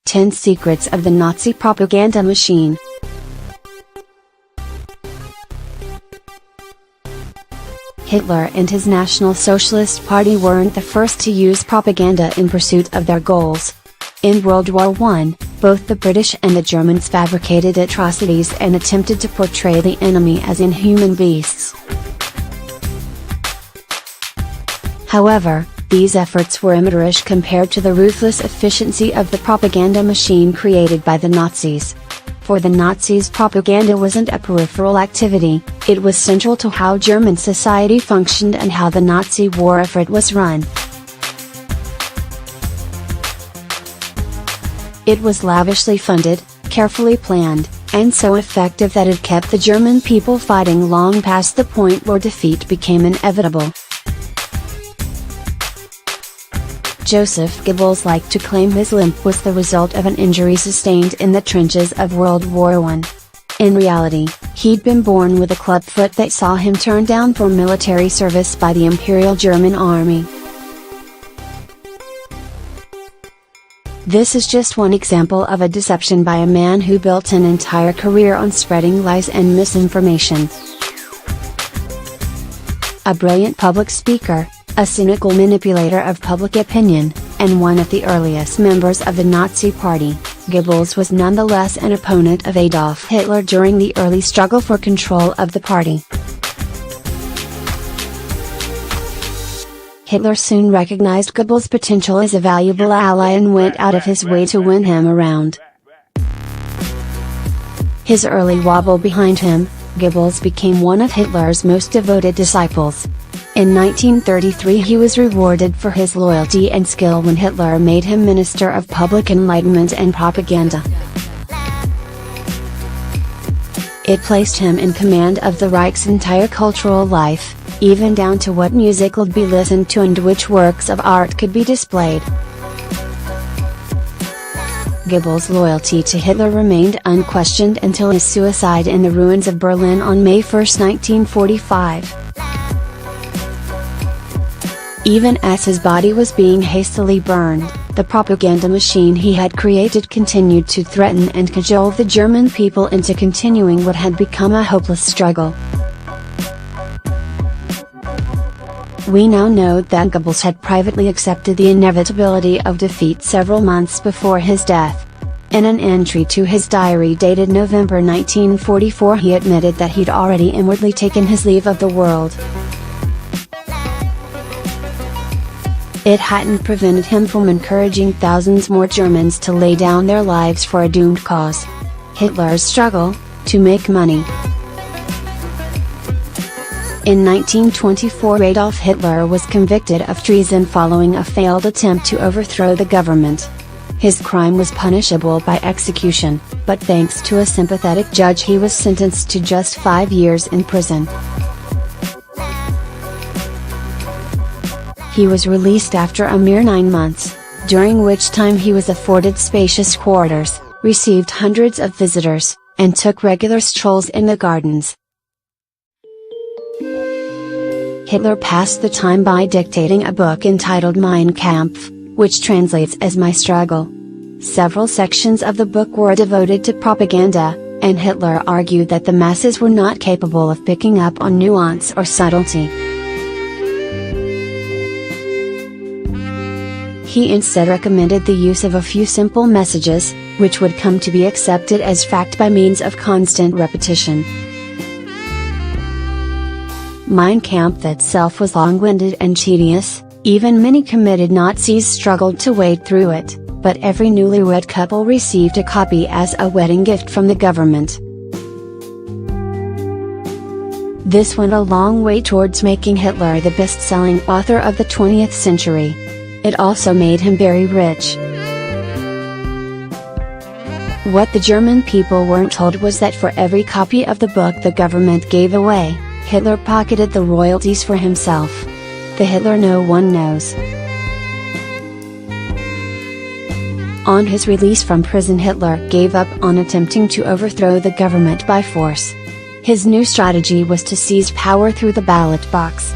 Ten Secrets of the Nazi Propaganda Machine. Hitler and his National Socialist Party weren't the first to use propaganda in pursuit of their goals. In World War I, both the British and the Germans fabricated atrocities and attempted to portray the enemy as inhuman beasts. However, these efforts were amateurish compared to the ruthless efficiency of the propaganda machine created by the Nazis. For the Nazis, propaganda wasn't a peripheral activity, it was central to how German society functioned and how the Nazi war effort was run. It was lavishly funded, carefully planned, and so effective that it kept the German people fighting long past the point where defeat became inevitable. Josef Gibbles liked to claim his limp was the result of an injury sustained in the trenches of World War I. In reality, he'd been born with a clubfoot that saw him turned down for military service by the Imperial German Army. This is just one example of a deception by a man who built an entire career on spreading lies and misinformation. A brilliant public speaker, a cynical manipulator of public opinion, and one of the earliest members of the Nazi Party, Goebbels was nonetheless an opponent of Adolf Hitler during the early struggle for control of the party. Hitler soon recognized Goebbels' potential as a valuable ally and went out of his way to win him around. His early wobble behind him, Goebbels became one of Hitler's most devoted disciples. In 1933 he was rewarded for his loyalty and skill when Hitler made him Minister of Public Enlightenment and Propaganda. It placed him in command of the Reich's entire cultural life, even down to what music would be listened to and which works of art could be displayed. Goebbels' loyalty to Hitler remained unquestioned until his suicide in the ruins of Berlin on May 1, 1945. Even as his body was being hastily burned, the propaganda machine he had created continued to threaten and cajole the German people into continuing what had become a hopeless struggle. We now know that Goebbels had privately accepted the inevitability of defeat several months before his death. In an entry to his diary dated November 1944 he admitted that he'd already inwardly taken his leave of the world. It hadn't prevented him from encouraging thousands more Germans to lay down their lives for a doomed cause: Hitler's struggle to make money. In 1924 Adolf Hitler was convicted of treason following a failed attempt to overthrow the government. His crime was punishable by execution, but thanks to a sympathetic judge he was sentenced to just 5 years in prison. He was released after a mere 9 months, during which time he was afforded spacious quarters, received hundreds of visitors, and took regular strolls in the gardens. Hitler passed the time by dictating a book entitled Mein Kampf, which translates as My Struggle. Several sections of the book were devoted to propaganda, and Hitler argued that the masses were not capable of picking up on nuance or subtlety. He instead recommended the use of a few simple messages, which would come to be accepted as fact by means of constant repetition. Mein Kampf itself was long-winded and tedious, even many committed Nazis struggled to wade through it, but every newlywed couple received a copy as a wedding gift from the government. This went a long way towards making Hitler the best-selling author of the 20th century. It also made him very rich. What the German people weren't told was that for every copy of the book the government gave away, Hitler pocketed the royalties for himself. The Hitler no one knows. On his release from prison, Hitler gave up on attempting to overthrow the government by force. His new strategy was to seize power through the ballot box.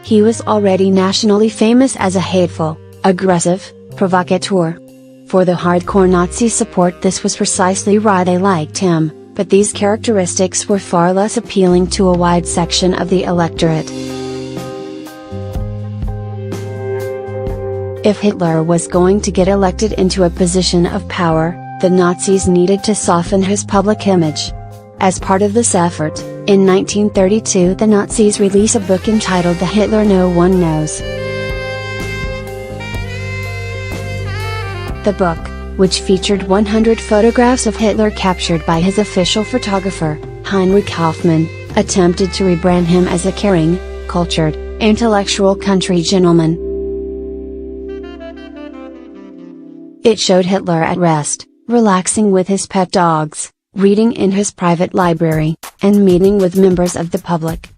He was already nationally famous as a hateful, aggressive, provocateur. For the hardcore Nazi support, this was precisely why they liked him, but these characteristics were far less appealing to a wide section of the electorate. If Hitler was going to get elected into a position of power, the Nazis needed to soften his public image. As part of this effort, in 1932 the Nazis released a book entitled The Hitler No One Knows. The book, which featured 100 photographs of Hitler captured by his official photographer, Heinrich Hoffmann, attempted to rebrand him as a caring, cultured, intellectual country gentleman. It showed Hitler at rest, relaxing with his pet dogs, reading in his private library, and meeting with members of the public.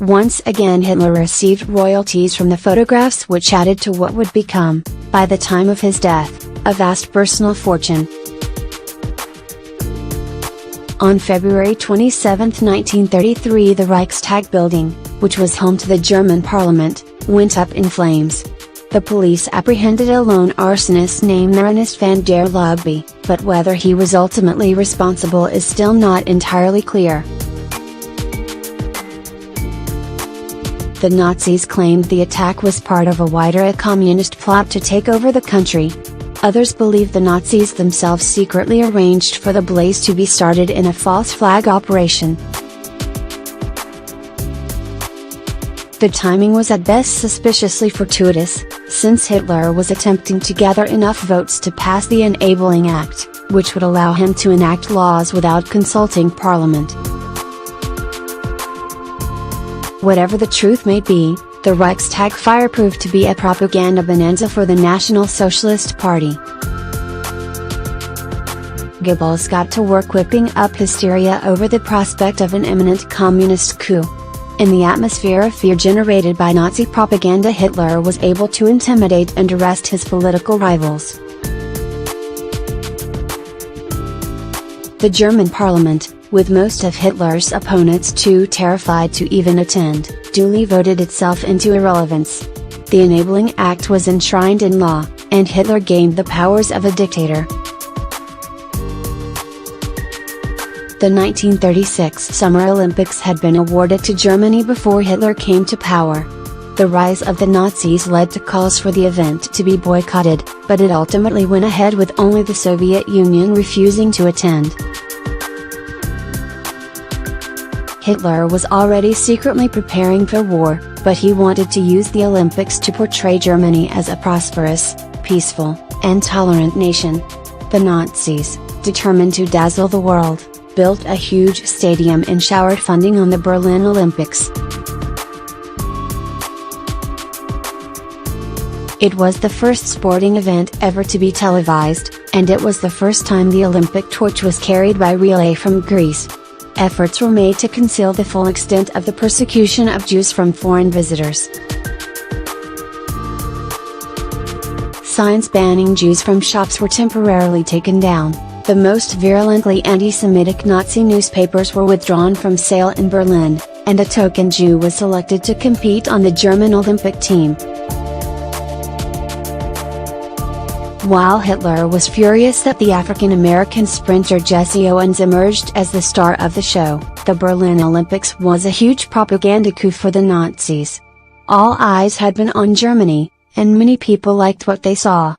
Once again Hitler received royalties from the photographs, which added to what would become, by the time of his death, a vast personal fortune. On February 27, 1933 the Reichstag building, which was home to the German parliament, went up in flames. The police apprehended a lone arsonist named Ernest van der Lubbe, but whether he was ultimately responsible is still not entirely clear. The Nazis claimed the attack was part of a wider communist plot to take over the country. Others believe the Nazis themselves secretly arranged for the blaze to be started in a false flag operation. The timing was at best suspiciously fortuitous, since Hitler was attempting to gather enough votes to pass the Enabling Act, which would allow him to enact laws without consulting Parliament. Whatever the truth may be, the Reichstag fire proved to be a propaganda bonanza for the National Socialist Party. Goebbels got to work whipping up hysteria over the prospect of an imminent communist coup. In the atmosphere of fear generated by Nazi propaganda, Hitler was able to intimidate and arrest his political rivals. The German parliament, with most of Hitler's opponents too terrified to even attend, duly voted itself into irrelevance. The Enabling Act was enshrined in law, and Hitler gained the powers of a dictator. The 1936 Summer Olympics had been awarded to Germany before Hitler came to power. The rise of the Nazis led to calls for the event to be boycotted, but it ultimately went ahead with only the Soviet Union refusing to attend. Hitler was already secretly preparing for war, but he wanted to use the Olympics to portray Germany as a prosperous, peaceful, and tolerant nation. The Nazis, determined to dazzle the world, built a huge stadium and showered funding on the Berlin Olympics. It was the first sporting event ever to be televised, and it was the first time the Olympic torch was carried by relay from Greece. Efforts were made to conceal the full extent of the persecution of Jews from foreign visitors. Signs banning Jews from shops were temporarily taken down. The most virulently anti-Semitic Nazi newspapers were withdrawn from sale in Berlin, and a token Jew was selected to compete on the German Olympic team. While Hitler was furious that the African-American sprinter Jesse Owens emerged as the star of the show, the Berlin Olympics was a huge propaganda coup for the Nazis. All eyes had been on Germany, and many people liked what they saw.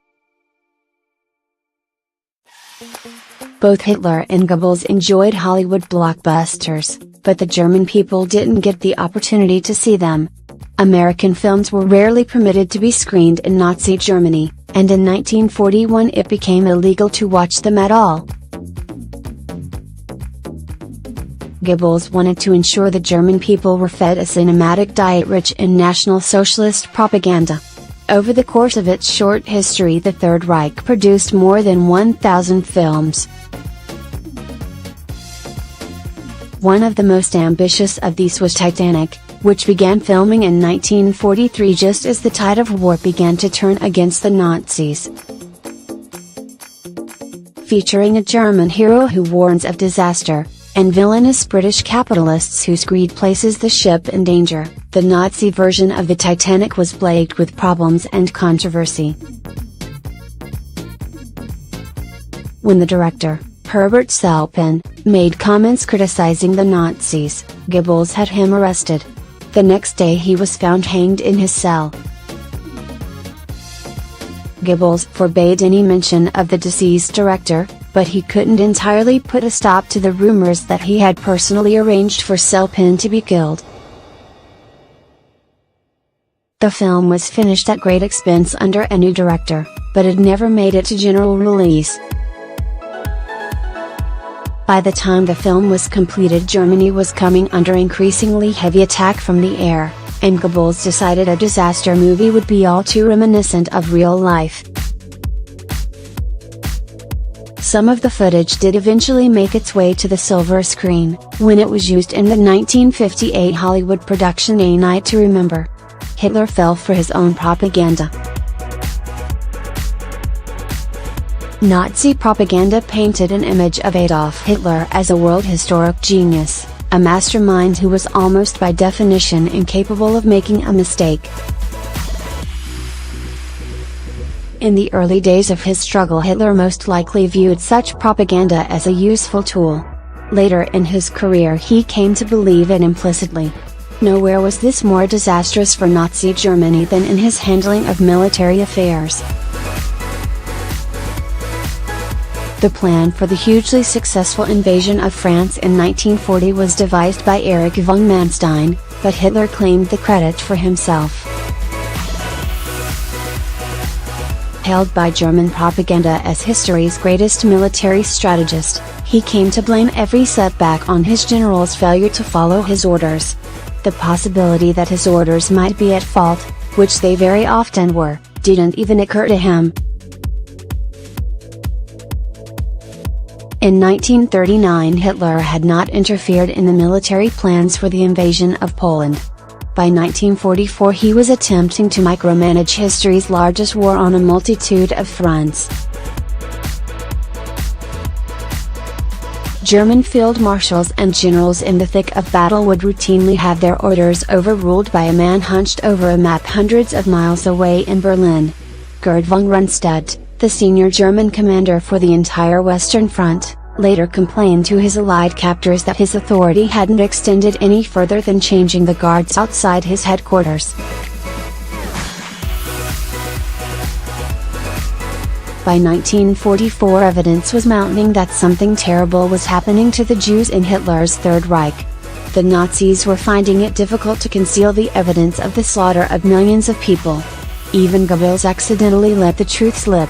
Both Hitler and Goebbels enjoyed Hollywood blockbusters, but the German people didn't get the opportunity to see them. American films were rarely permitted to be screened in Nazi Germany, and in 1941 it became illegal to watch them at all. Goebbels wanted to ensure the German people were fed a cinematic diet rich in National Socialist propaganda. Over the course of its short history, the Third Reich produced more than 1,000 films. One of the most ambitious of these was Titanic, which began filming in 1943 just as the tide of war began to turn against the Nazis. featuring a German hero who warns of disaster, and villainous British capitalists whose greed places the ship in danger. The Nazi version of the Titanic was plagued with problems and controversy. When the director, Herbert Salpin, made comments criticizing the Nazis, Gibbles had him arrested. The next day he was found hanged in his cell. Gibbles forbade any mention of the deceased director, but he couldn't entirely put a stop to the rumors that he had personally arranged for Salpin to be killed. The film was finished at great expense under a new director, but it never made it to general release. By the time the film was completed, Germany was coming under increasingly heavy attack from the air, and Gibbles decided a disaster movie would be all too reminiscent of real life. Some of the footage did eventually make its way to the silver screen, when it was used in the 1958 Hollywood production A Night to Remember. Hitler fell for his own propaganda. Nazi propaganda painted an image of Adolf Hitler as a world historic genius, a mastermind who was almost by definition incapable of making a mistake. In the early days of his struggle, Hitler most likely viewed such propaganda as a useful tool. Later in his career he came to believe it implicitly. Nowhere was this more disastrous for Nazi Germany than in his handling of military affairs. The plan for the hugely successful invasion of France in 1940 was devised by Erich von Manstein, but Hitler claimed the credit for himself. Hailed by German propaganda as history's greatest military strategist, he came to blame every setback on his generals' failure to follow his orders. The possibility that his orders might be at fault, which they very often were, didn't even occur to him. In 1939 Hitler had not interfered in the military plans for the invasion of Poland. By 1944 he was attempting to micromanage history's largest war on a multitude of fronts. German field marshals and generals in the thick of battle would routinely have their orders overruled by a man hunched over a map hundreds of miles away in Berlin. Gerd von Rundstedt, the senior German commander for the entire Western Front, later complained to his Allied captors that his authority hadn't extended any further than changing the guards outside his headquarters. By 1944 evidence was mounting that something terrible was happening to the Jews in Hitler's Third Reich. The Nazis were finding it difficult to conceal the evidence of the slaughter of millions of people. Even Goebbels accidentally let the truth slip.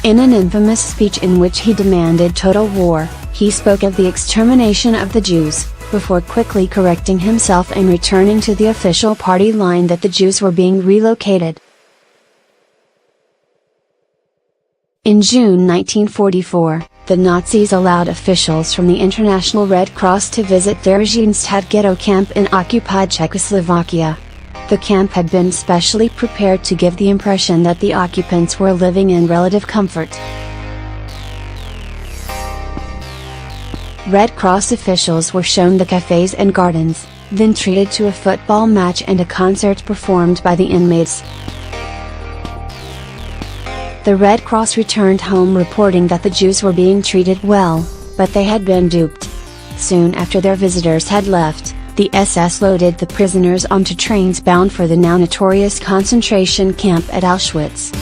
In an infamous speech in which he demanded total war, he spoke of the extermination of the Jews, before quickly correcting himself and returning to the official party line that the Jews were being relocated. In June 1944, the Nazis allowed officials from the International Red Cross to visit their Rajenstadt ghetto camp in occupied Czechoslovakia. The camp had been specially prepared to give the impression that the occupants were living in relative comfort. Red Cross officials were shown the cafes and gardens, then treated to a football match and a concert performed by the inmates. The Red Cross returned home reporting that the Jews were being treated well, but they had been duped. Soon after their visitors had left, the SS loaded the prisoners onto trains bound for the now notorious concentration camp at Auschwitz.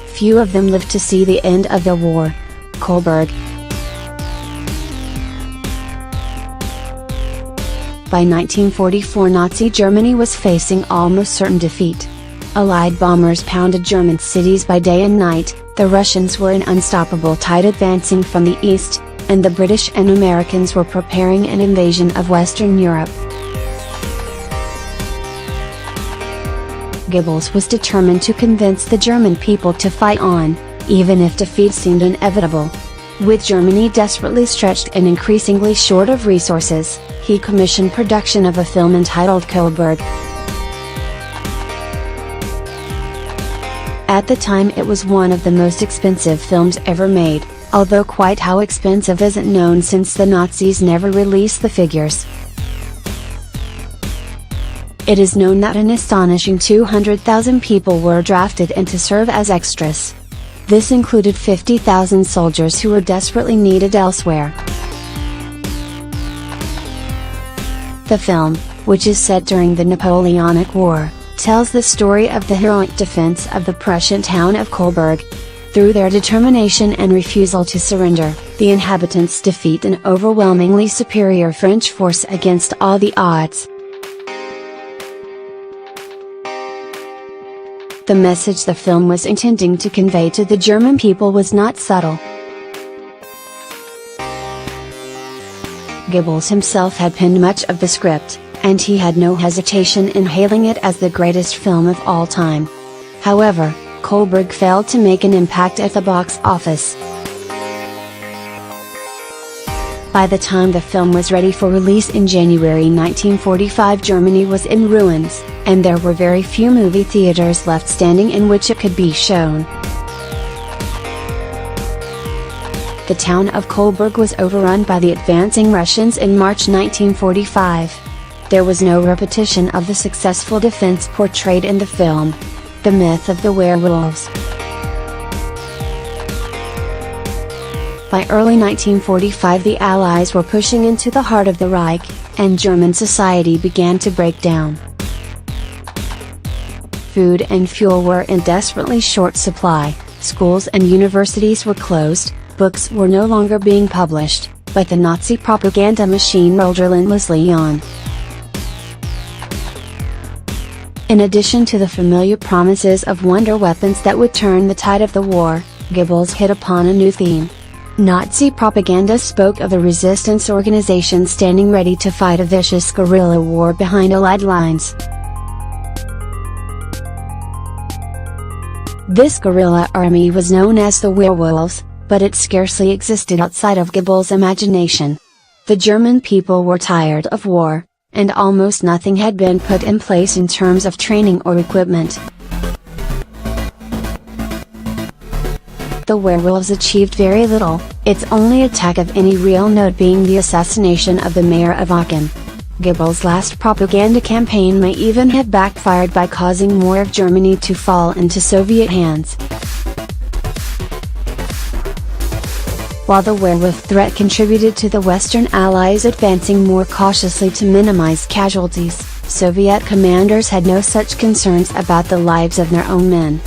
Few of them lived to see the end of the war. Kohlberg. By 1944 Nazi Germany was facing almost certain defeat. Allied bombers pounded German cities by day and night, the Russians were in unstoppable tide advancing from the east, and the British and Americans were preparing an invasion of Western Europe. Goebbels was determined to convince the German people to fight on, even if defeat seemed inevitable. With Germany desperately stretched and increasingly short of resources, he commissioned production of a film entitled Kohlberg. At the time it was one of the most expensive films ever made, although quite how expensive isn't known since the Nazis never released the figures. It is known that an astonishing 200,000 people were drafted in to serve as extras. This included 50,000 soldiers who were desperately needed elsewhere. The film, which is set during the Napoleonic War, tells the story of the heroic defense of the Prussian town of Kohlberg. Through their determination and refusal to surrender, the inhabitants defeat an overwhelmingly superior French force against all the odds. The message the film was intending to convey to the German people was not subtle. Gibbles himself had penned much of the script, and he had no hesitation in hailing it as the greatest film of all time. However, Kohlberg failed to make an impact at the box office. By the time the film was ready for release in January 1945, Germany was in ruins, and there were very few movie theaters left standing in which it could be shown. The town of Kohlberg was overrun by the advancing Russians in March 1945. There was no repetition of the successful defense portrayed in the film. The myth of the werewolves. By early 1945 the Allies were pushing into the heart of the Reich, and German society began to break down. Food and fuel were in desperately short supply, schools and universities were closed, books were no longer being published, but the Nazi propaganda machine rolled relentlessly on. In addition to the familiar promises of wonder weapons that would turn the tide of the war, Gibbles hit upon a new theme. Nazi propaganda spoke of a resistance organization standing ready to fight a vicious guerrilla war behind Allied lines. This guerrilla army was known as the Werewolves, but it scarcely existed outside of Gibbles' imagination. The German people were tired of war, and almost nothing had been put in place in terms of training or equipment. The werewolves achieved very little, its only attack of any real note being the assassination of the mayor of Aachen. Gibbles' last propaganda campaign may even have backfired by causing more of Germany to fall into Soviet hands. While the werewolf threat contributed to the Western Allies advancing more cautiously to minimize casualties, Soviet commanders had no such concerns about the lives of their own men.